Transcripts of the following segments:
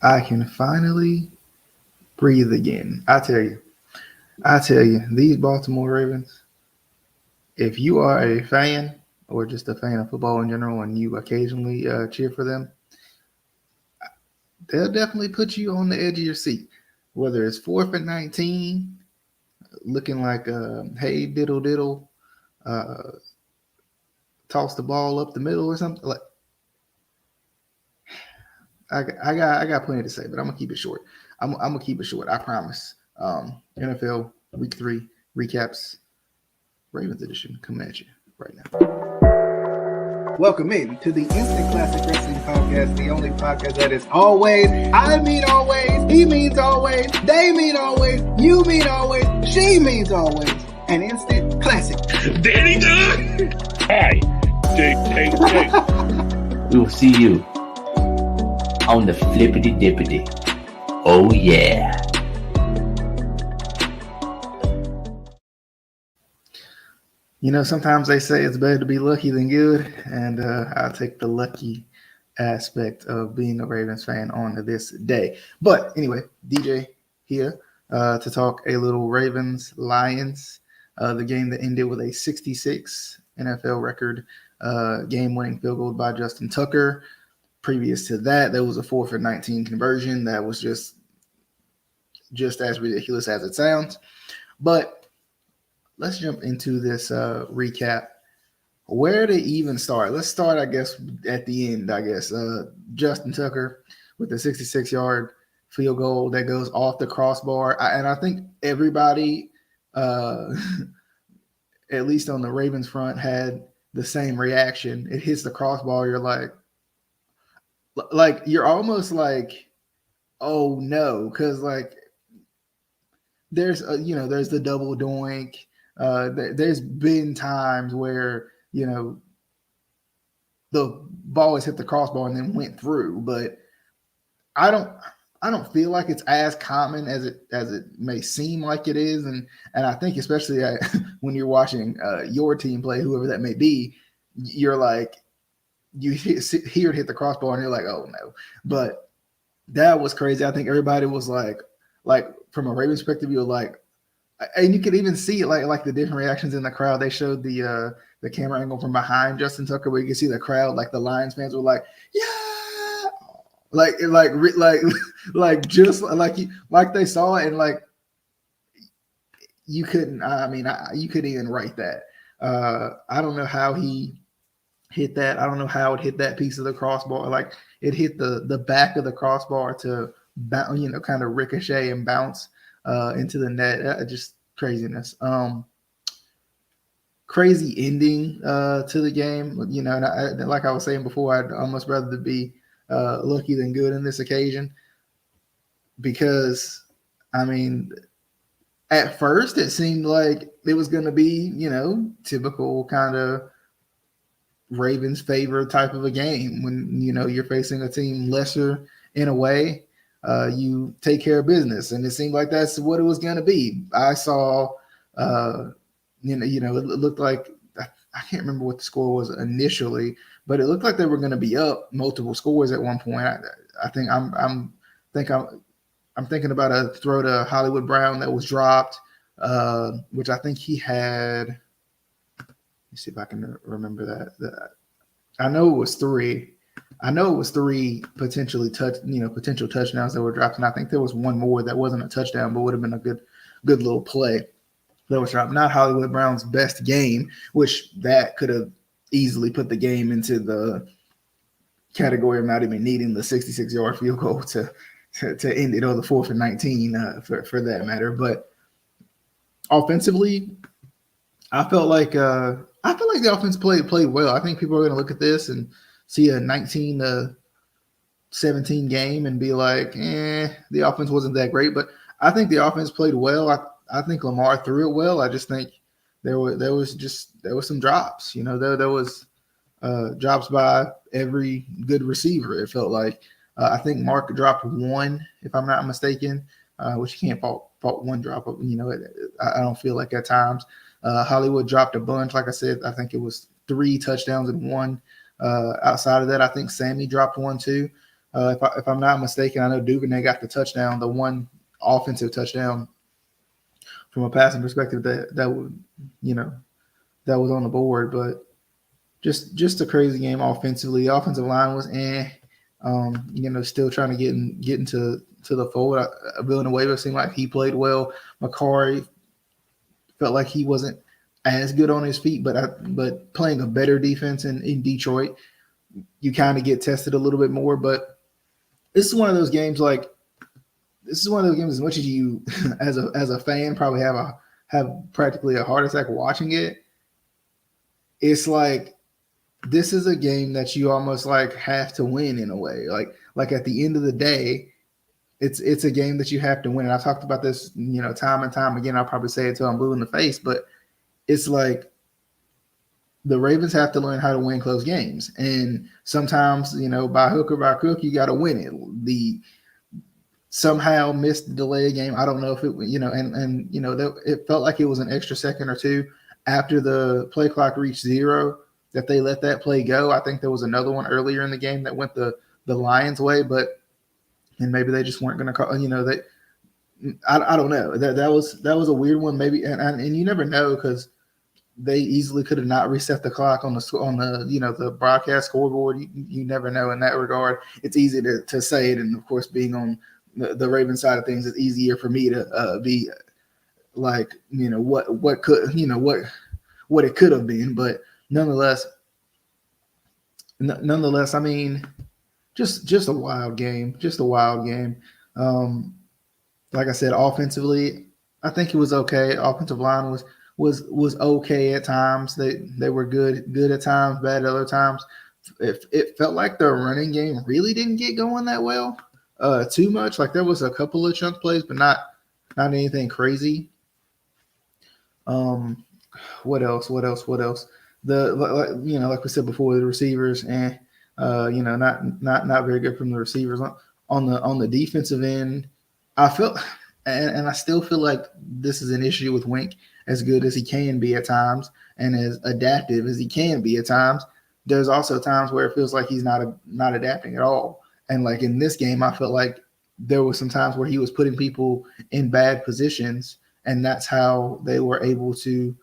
I can finally breathe again. I tell you, these Baltimore Ravens, if you are a fan or just a fan of football in general and you occasionally cheer for them, they'll definitely put you on the edge of your seat. Whether it's 4th and 19, looking like hey diddle diddle, uh, toss the ball up the middle or something. Like I got plenty to say, but I'm gonna keep it short. I'm gonna keep it short. I promise. NFL Week 3 recaps, Ravens edition, coming at you right now. Welcome in to the Instant Classic Wrestling Podcast, the only podcast that is always, I mean always, he means always, they mean always, you mean always, she means always, an instant classic. Danny Dunn! Hi, JJJ. We will see you on the flippity dippity. Oh yeah. You know, sometimes they say it's better to be lucky than good, and I'll take the lucky aspect of being a Ravens fan on this day. But anyway, DJ here to talk a little Ravens Lions, the game that ended with a 66 NFL record game-winning field goal by Justin Tucker. Previous to that, there was a 4th and 19 conversion that was just as ridiculous as it sounds. But let's jump into this recap. Where to even start? Let's start, I guess, at the end, Justin Tucker with the 66-yard field goal that goes off the crossbar. And I think everybody, at least on the Ravens front, had the same reaction. It hits the crossbar. You're like you're almost like, oh, no, because, like, there's the double doink. There's been times where, the ball has hit the crossbar and then went through, but I don't feel like it's as common as it may seem like it is, and I think especially when you're watching your team play, whoever that may be, you're like, you hear it hit the crossbar and you're like, oh no. But that was crazy. I think everybody was like from a Ravens perspective, you're like, and you could even see it like the different reactions in the crowd. They showed the camera angle from behind Justin Tucker, where you can see the crowd, like the Lions fans were like, yeah, just like they saw it, and like you couldn't. You couldn't even write that. I don't know how he hit that. I don't know how it hit that piece of the crossbar. Like it hit the back of the crossbar to bounce, kind of ricochet and bounce into the net. Just craziness. Crazy ending to the game. And like I was saying before, I'd almost rather be lucky than good in this occasion, because at first it seemed like it was going to be, typical kind of Ravens favor type of a game when, you're facing a team lesser in a way. You take care of business, and it seemed like that's what it was going to be. I saw, it looked like, I can't remember what the score was initially, but it looked like they were going to be up multiple scores at one point. I think I'm thinking about a throw to Hollywood Brown that was dropped, which I think he had. Let me see if I can remember that. I know it was three. Potential touchdowns that were dropped, and I think there was one more that wasn't a touchdown, but would have been a good little play that was dropped. Not Hollywood Brown's best game, which that could have easily put the game into the category of not even needing the 66-yard field goal to end it, or the 4th and 19 for that matter. But offensively, I felt like the offense played well. I think people are going to look at this and see a 19-17 game and be like, the offense wasn't that great. But I think the offense played well. I think Lamar threw it well. I just think there was some drops. There was drops by every good receiver. It felt like I think Mark dropped one, if I'm not mistaken, which you can't fault one drop. I don't feel like at times. Hollywood dropped a bunch. Like I said, I think it was 3 touchdowns and 1. Outside of that, I think Sammy dropped one too. If I'm not mistaken, I know Duvernay got the touchdown, the one offensive touchdown from a passing perspective that would, that was on the board. But just a crazy game offensively. The offensive line was still trying to get into the fold. Villanueva seemed like he played well. Macari felt like he wasn't as good on his feet, but playing a better defense in Detroit, you kind of get tested a little bit more. But this is one of those games as much as you as a fan probably have practically a heart attack watching it. It's like this is a game that you almost like have to win in a way. Like at the end of the day, it's a game that you have to win. And I've talked about this, time and time again. I'll probably say it till I'm blue in the face, but it's like the Ravens have to learn how to win close games. And sometimes, by hook or by crook, you got to win it. Somehow missed the delay game. I don't know if it, it felt like it was an extra second or two after the play clock reached 0 that they let that play go. I think there was another one earlier in the game that went the Lions' way, and maybe they just weren't going to call. I don't know. That was a weird one. Maybe, and you never know because they easily could have not reset the clock on the broadcast scoreboard. You never know in that regard. It's easy to say it, and of course, being on the Raven side of things, it's easier for me to be like what it could have been, but nonetheless, I mean, just a wild game, Like I said, offensively, I think it was okay. Offensive line was okay at times. They were good at times, bad at other times. It felt like the running game really didn't get going that well, too much. Like there was a couple of chunk plays, but not anything crazy. What else? Like we said before, the receivers not very good from the receivers. On the defensive end, I felt and I still feel like this is an issue with Wink. As good as he can be at times and as adaptive as he can be at times, there's also times where it feels like he's not adapting at all. And like in this game, I felt like there were some times where he was putting people in bad positions, and that's how they were able to,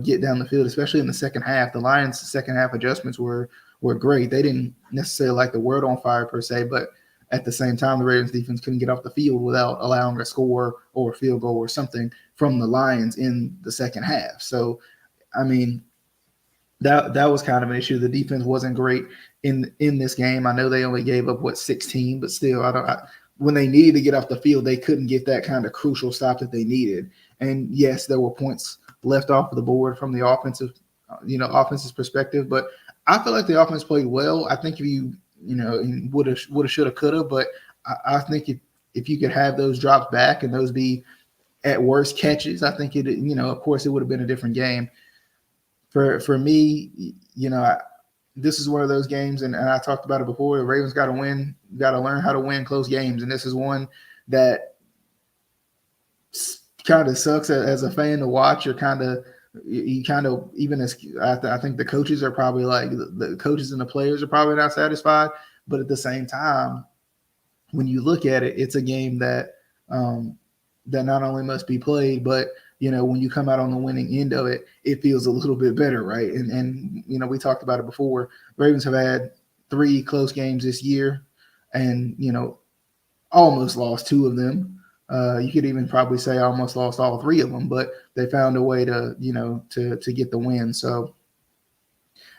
get down the field, especially in the second half. The Lions' second half adjustments were great. They didn't necessarily light the world on fire per se, but at the same time, the Ravens defense couldn't get off the field without allowing a score or a field goal or something from the Lions in the second half. So, I mean, that was kind of an issue. The defense wasn't great in this game. I know they only gave up 16, but still, when they needed to get off the field, they couldn't get that kind of crucial stop that they needed. And yes, there were points left off of the board from the offensive perspective, but I feel like the offense played well. I think if you would have, should have, could have, but I think if you could have those drops back and those be at worst catches, I think it, of course it would have been a different game. For me, this is one of those games, and I talked about it before. The Ravens got to win, got to learn how to win close games, and this is one that kind of sucks as a fan to watch. You kind of even as I think the coaches are probably like the coaches and the players are probably not satisfied, but at the same time, when you look at it, it's a game that not only must be played, but when you come out on the winning end of it, it feels a little bit better, right? And we talked about it before. Ravens have had 3 close games this year, and almost lost 2 of them. You could even probably say almost lost all 3 of them, but they found a way to to get the win. So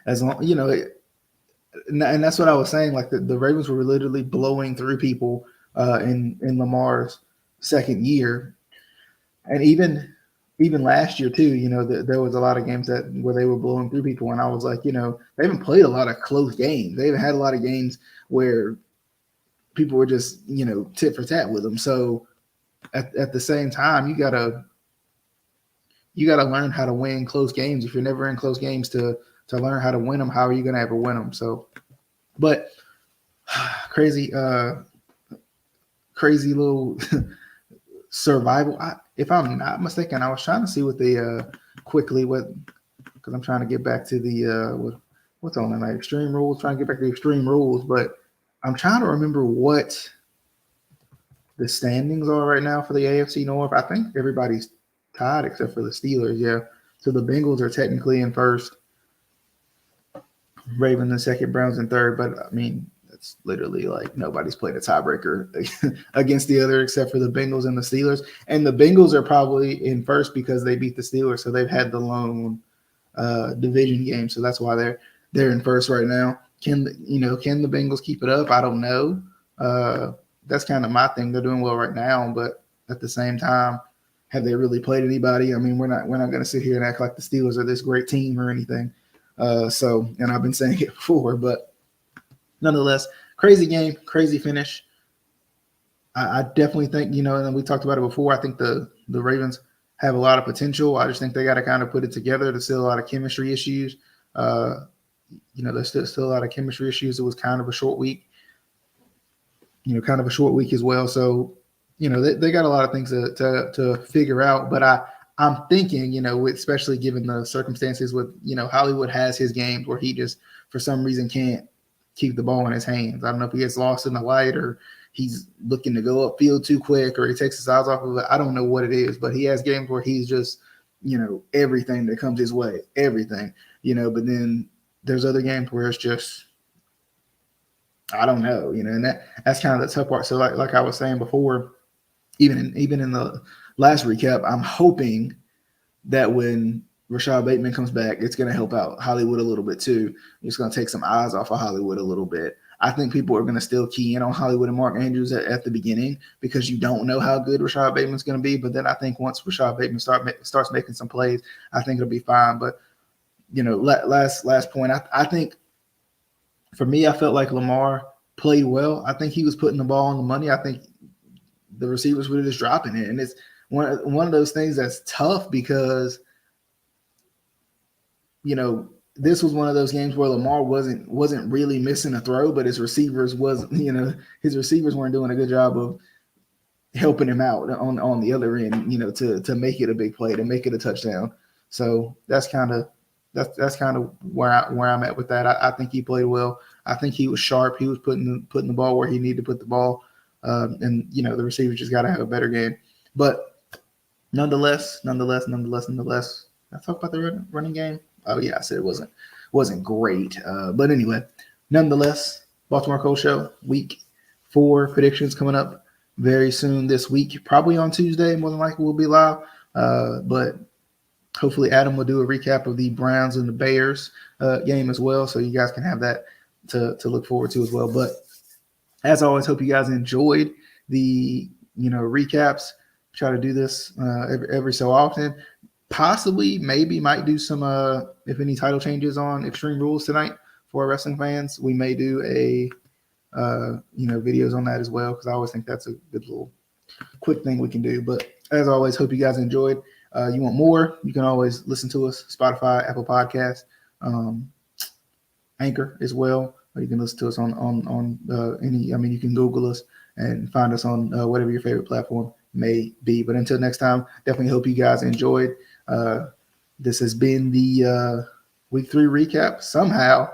as long and that's what I was saying. Like the Ravens were literally blowing through people in Lamar's second year, and even last year too. There was a lot of games where they were blowing through people, and I was like, they haven't played a lot of close games. They haven't had a lot of games where people were just tit for tat with them. So at the same time, you gotta learn how to win close games. If you're never in close games to learn how to win them, how are you gonna ever win them? So, but crazy little survival. If I'm not mistaken, I was trying to see what the because I'm trying to get back to the what's on tonight, Extreme Rules. Trying to get back to the Extreme Rules, but I'm trying to remember what the standings are right now for the AFC North. I think everybody's tied except for the Steelers. Yeah. So the Bengals are technically in first, Ravens in second, Browns in third. But I mean, it's literally like nobody's played a tiebreaker against the other except for the Bengals and the Steelers. And the Bengals are probably in first because they beat the Steelers, so they've had the lone division game. So that's why they're in first right now. Can the Bengals keep it up? I don't know. That's kind of my thing. They're doing well right now, but at the same time, have they really played anybody? I mean, we're not going to sit here and act like the Steelers are this great team or anything. And I've been saying it before, but nonetheless, crazy game, crazy finish. I definitely think, and we talked about it before, I think the Ravens have a lot of potential. I just think they got to kind of put it together. There's still a lot of chemistry issues. There's still a lot of chemistry issues. It was kind of a short week, as well. So, they got a lot of things to figure out. But I'm thinking, especially given the circumstances with, Hollywood has his games where he just, for some reason, can't keep the ball in his hands. I don't know if he gets lost in the light or he's looking to go upfield too quick or he takes his eyes off of it. I don't know what it is, but he has games where he's just, everything that comes his way, everything, but then there's other games where it's just, I don't know, and that's kind of the tough part. So like I was saying before, even in the last recap, I'm hoping that when Rashad Bateman comes back, it's going to help out Hollywood a little bit too. It's going to take some eyes off of Hollywood a little bit. I think people are going to still key in on Hollywood and Mark Andrews at the beginning because you don't know how good Rashad Bateman's going to be. But then I think once Rashad Bateman starts making some plays, I think it'll be fine. But, last point, I think for me, I felt like Lamar played well. I think he was putting the ball on the money. I think the receivers were just dropping it. And it's one of those things that's tough because, this was one of those games where Lamar wasn't really missing a throw, but his receivers weren't doing a good job of helping him out on the other end, to make it a big play, to make it a touchdown. So that's kind of where I'm at with that. I think he played well. I think he was sharp. He was putting the ball where he needed to put the ball, and the receivers just got to have a better game. But nonetheless, I talk about the running game. Oh yeah, I said it wasn't great, but anyway, nonetheless, Baltimore Cold Show Week 4 predictions coming up very soon this week, probably on Tuesday. More than likely, we'll be live, but hopefully Adam will do a recap of the Browns and the Bears game as well, so you guys can have that to look forward to as well. But as always, hope you guys enjoyed the recaps. Try to do this every so often. Possibly, maybe, might do some if any title changes on Extreme Rules tonight for our wrestling fans. We may do a videos on that as well because I always think that's a good little quick thing we can do. But as always, hope you guys enjoyed. You want more? You can always listen to us Spotify, Apple Podcasts, Anchor as well. Or you can listen to us on any. I mean, you can Google us and find us on whatever your favorite platform may be. But until next time, definitely hope you guys enjoyed. This has been the Week 3 recap. Somehow,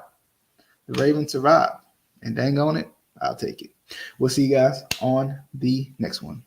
the Ravens survived, and dang on it, I'll take it. We'll see you guys on the next one.